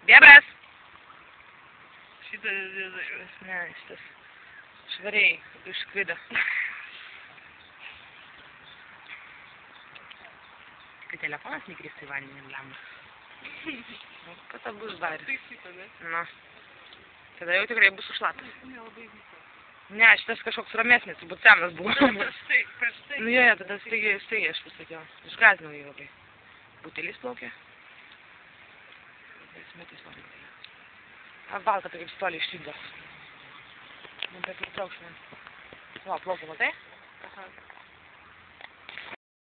Bėbras! Ne, šitas švariai išskrido. Kai telefonas nekristų į vandenį lemą. Kada bus dar? Na. Tada jau tikrai bus užšlatas. Ne, šitas kažkoks ramesnis, turbūt senas buvo. Nu jo, tada staigiai aš pasakiau. Išgazinau jį labai. Butelis plaukė. Balta tai kaip stolį išsido. Man taip ir trauks man. Va, plaukia, matai? Aha.